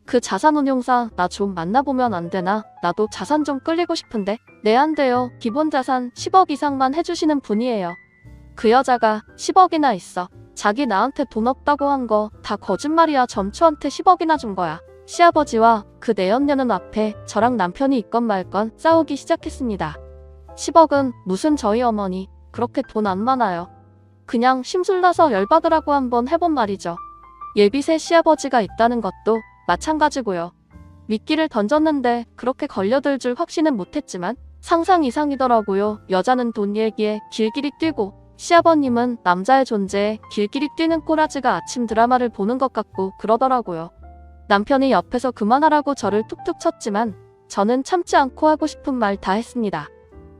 그 자산운용사 나 좀 만나보면 안 되나? 나도 자산 좀 끌리고 싶은데. 네, 안 돼요. 기본 자산 10억 이상만 해주시는 분이에요. 그 여자가 10억이나 있어. 자기 나한테 돈 없다고 한 거 다 거짓말이야. 점추한테 10억이나 준 거야. 시아버지와 그 내연녀는 앞에 저랑 남편이 있건 말건 싸우기 시작했습니다. 10억은 무슨, 저희 어머니 그렇게 돈 안 많아요. 그냥 심술나서 열받으라고 한번 해본 말이죠. 예비새 시아버지가 있다는 것도 마찬가지고요. 미끼를 던졌는데 그렇게 걸려들 줄 확신은 못했지만 상상 이상이더라고요. 여자는 돈 얘기에 길길이 뛰고 시아버님은 남자의 존재에 길길이 뛰는 꼬라지가 아침 드라마를 보는 것 같고 그러더라고요. 남편이 옆에서 그만하라고 저를 툭툭 쳤지만 저는 참지 않고 하고 싶은 말 다 했습니다.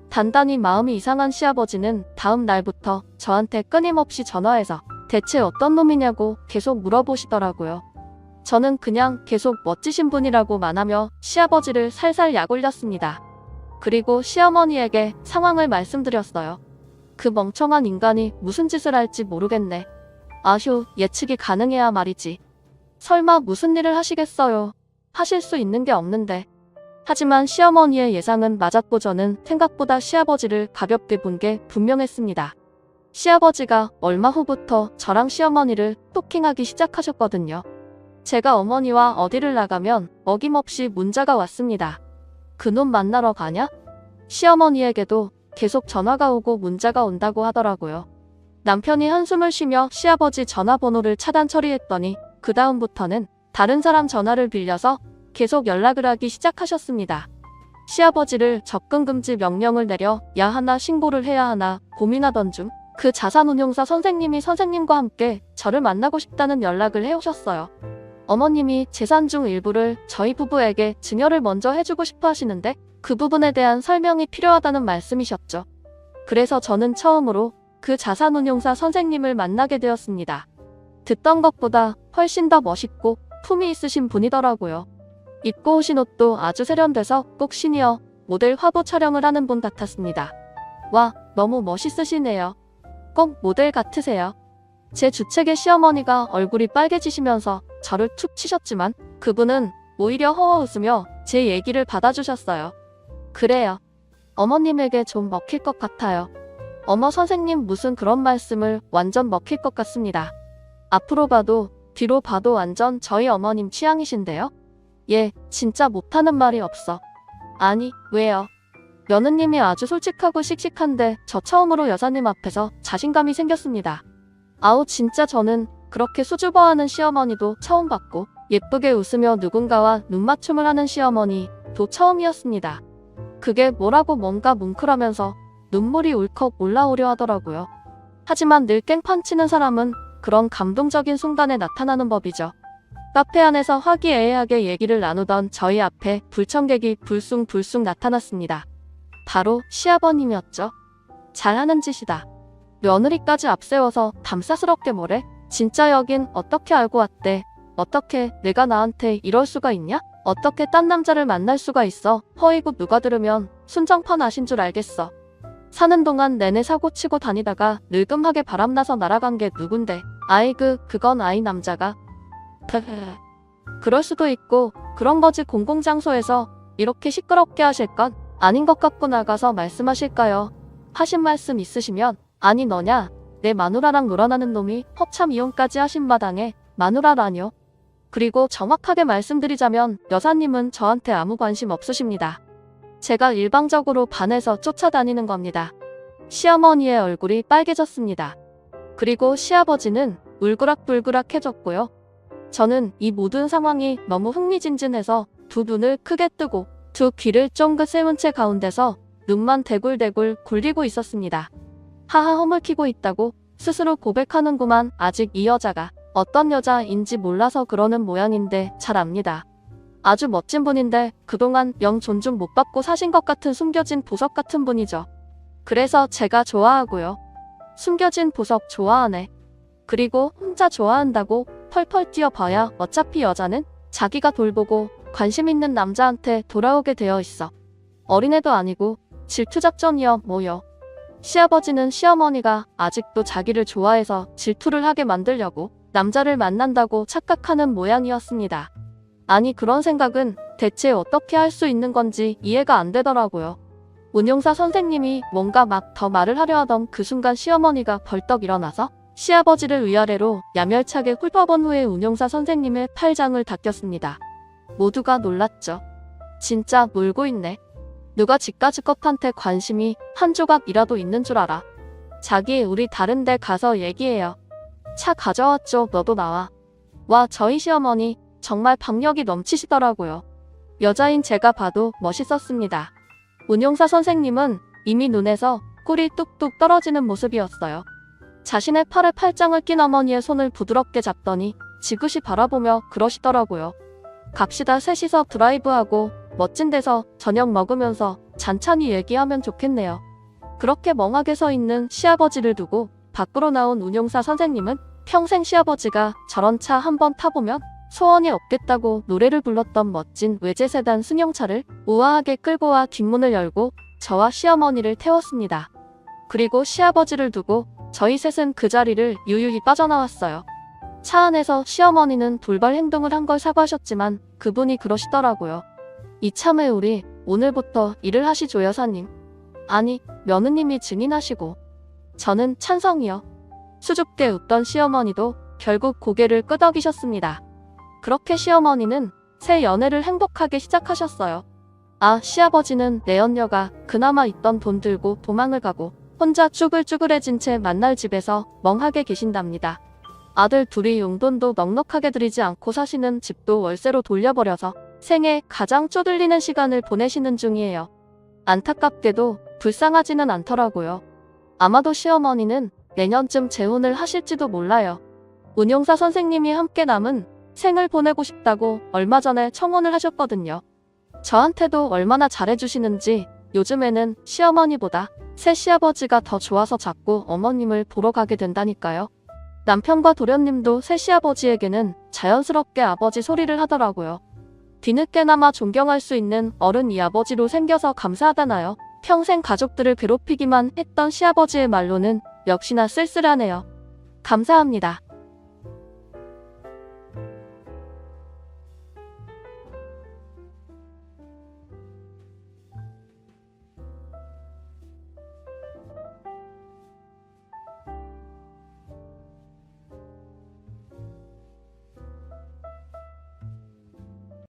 단단히 마음이 이상한 시아버지는 다음 날부터 저한테 끊임없이 전화해서 대체 어떤 놈이냐고 계속 물어보시더라고요. 저는 그냥 계속 멋지신 분이라고만 하며 시아버지를 살살 약올렸습니다. 그리고 시어머니에게 상황을 말씀드렸어요. 그 멍청한 인간이 무슨 짓을 할지 모르겠네. 아휴, 예측이 가능해야 말이지. 설마 무슨 일을 하시겠어요. 하실 수 있는 게 없는데. 하지만 시어머니의 예상은 맞았고 저는 생각보다 시아버지를 가볍게 본 게 분명했습니다. 시아버지가 얼마 후부터 저랑 시어머니를 스토킹하기 시작하셨거든요. 제가 어머니와 어디를 나가면 어김없이 문자가 왔습니다. 그놈 만나러 가냐? 시어머니에게도 계속 전화가 오고 문자가 온다고 하더라고요. 남편이 한숨을 쉬며 시아버지 전화번호를 차단 처리했더니 그 다음부터는 다른 사람 전화를 빌려서 계속 연락을 하기 시작하셨습니다. 시아버지를 접근금지 명령을 내려 야 하나 신고를 해야 하나 고민하던 중 그 자산운용사 선생님이 선생님과 함께 저를 만나고 싶다는 연락을 해오셨어요. 어머님이 재산 중 일부를 저희 부부에게 증여를 먼저 해주고 싶어 하시는데 그 부분에 대한 설명이 필요하다는 말씀이셨죠. 그래서 저는 처음으로 그 자산운용사 선생님을 만나게 되었습니다. 듣던 것보다 훨씬 더 멋있고 품이 있으신 분이더라고요. 입고 오신 옷도 아주 세련돼서 꼭 시니어 모델 화보 촬영을 하는 분 같았습니다. 와, 너무 멋있으시네요. 꼭 모델 같으세요. 제 주책의 시어머니가 얼굴이 빨개지시면서 저를 툭 치셨지만 그분은 오히려 허허 웃으며 제 얘기를 받아주셨어요. 그래요. 어머님에게 좀 먹힐 것 같아요. 어머 선생님 무슨 그런 말씀을, 완전 먹힐 것 같습니다. 앞으로 봐도 뒤로 봐도 완전 저희 어머님 취향이신데요? 예, 진짜 못하는 말이 없어. 아니, 왜요? 며느님이 아주 솔직하고 씩씩한데 저 처음으로 여사님 앞에서 자신감이 생겼습니다. 아우, 진짜 저는 그렇게 수줍어하는 시어머니도 처음 봤고 예쁘게 웃으며 누군가와 눈맞춤을 하는 시어머니도 처음이었습니다. 그게 뭐라고 뭔가 뭉클하면서 눈물이 울컥 올라오려 하더라고요. 하지만 늘 깽판 치는 사람은 그런 감동적인 순간에 나타나는 법이죠. 카페 안에서 화기애애하게 얘기를 나누던 저희 앞에 불청객이 불쑥불쑥 나타났습니다. 바로 시아버님이었죠. 잘하는 짓이다. 며느리까지 앞세워서 담싸스럽게 뭐래? 진짜 여긴 어떻게 알고 왔대? 어떻게 내가 나한테 이럴 수가 있냐? 어떻게 딴 남자를 만날 수가 있어? 허이고 누가 들으면 순정파 나신 줄 알겠어. 사는 동안 내내 사고치고 다니다가 늙음하게 바람나서 날아간 게 누군데? 아이그 그건 아이 남자가. 그럴 수도 있고 그런 거지. 공공장소에서 이렇게 시끄럽게 하실 건 아닌 것 같고 나가서 말씀하실까요? 하신 말씀 있으시면. 아니 너냐? 내 마누라랑 놀아나는 놈이 허참 이혼까지 하신 마당에 마누라라뇨? 그리고 정확하게 말씀드리자면 여사님은 저한테 아무 관심 없으십니다. 제가 일방적으로 반해서 쫓아다니는 겁니다. 시어머니의 얼굴이 빨개졌습니다. 그리고 시아버지는 울그락불그락해졌고요. 저는 이 모든 상황이 너무 흥미진진해서 두 눈을 크게 뜨고 두 귀를 쫑긋 세운 채 가운데서 눈만 대굴대굴 굴리고 있었습니다. 하하, 허물키고 있다고 스스로 고백하는구만. 아직 이 여자가 어떤 여자인지 몰라서 그러는 모양인데 잘 압니다. 아주 멋진 분인데 그동안 영 존중 못 받고 사신 것 같은 숨겨진 보석 같은 분이죠. 그래서 제가 좋아하고요. 숨겨진 보석 좋아하네. 그리고 혼자 좋아한다고 펄펄 뛰어봐야 어차피 여자는 자기가 돌보고 관심 있는 남자한테 돌아오게 되어 있어. 어린애도 아니고 질투작전이여 뭐여. 시아버지는 시어머니가 아직도 자기를 좋아해서 질투를 하게 만들려고 남자를 만난다고 착각하는 모양이었습니다. 아니 그런 생각은 대체 어떻게 할 수 있는 건지 이해가 안 되더라고요. 운용사 선생님이 뭔가 막 더 말을 하려 하던 그 순간 시어머니가 벌떡 일어나서 시아버지를 위아래로 야멸차게 훑어본 후에 운용사 선생님의 팔장을 닦였습니다. 모두가 놀랐죠. 진짜 놀고 있네. 누가 지까지 것한테 관심이 한 조각이라도 있는 줄 알아. 자기 우리 다른 데 가서 얘기해요. 차 가져왔죠. 너도 나와. 와 저희 시어머니 정말 박력이 넘치시더라고요. 여자인 제가 봐도 멋있었습니다. 운용사 선생님은 이미 눈에서 꿀이 뚝뚝 떨어지는 모습이었어요. 자신의 팔에 팔짱을 낀 어머니의 손을 부드럽게 잡더니 지그시 바라보며 그러시더라고요. 갑시다. 셋이서 드라이브하고 멋진 데서 저녁 먹으면서 잔찬히 얘기하면 좋겠네요. 그렇게 멍하게 서 있는 시아버지를 두고 밖으로 나온 운용사 선생님은 평생 시아버지가 저런 차 한번 타보면 소원이 없겠다고 노래를 불렀던 멋진 외제세단 승용차를 우아하게 끌고 와 뒷문을 열고 저와 시어머니를 태웠습니다. 그리고 시아버지를 두고 저희 셋은 그 자리를 유유히 빠져나왔어요. 차 안에서 시어머니는 돌발 행동을 한 걸 사과하셨지만 그분이 그러시더라고요. 이참에 우리 오늘부터 일을 하시죠 여사님. 아니 며느님이 증인하시고. 저는 찬성이요. 수줍게 웃던 시어머니도 결국 고개를 끄덕이셨습니다. 그렇게 시어머니는 새 연애를 행복하게 시작하셨어요. 아 시아버지는 내연녀가 그나마 있던 돈 들고 도망을 가고 혼자 쭈글쭈글해진 채 만날 집에서 멍하게 계신답니다. 아들 둘이 용돈도 넉넉하게 들이지 않고 사시는 집도 월세로 돌려버려서 생애 가장 쪼들리는 시간을 보내시는 중이에요. 안타깝게도 불쌍하지는 않더라고요. 아마도 시어머니는 내년쯤 재혼을 하실지도 몰라요. 운용사 선생님이 함께 남은 생을 보내고 싶다고 얼마 전에 청혼을 하셨거든요. 저한테도 얼마나 잘해주시는지 요즘에는 시어머니보다 새 시아버지가 더 좋아서 자꾸 어머님을 보러 가게 된다니까요. 남편과 도련님도 새 시아버지에게는 자연스럽게 아버지 소리를 하더라고요. 뒤늦게나마 존경할 수 있는 어른 이 아버지로 생겨서 감사하다나요. 평생 가족들을 괴롭히기만 했던 시아버지의 말로는 역시나 쓸쓸하네요. 감사합니다.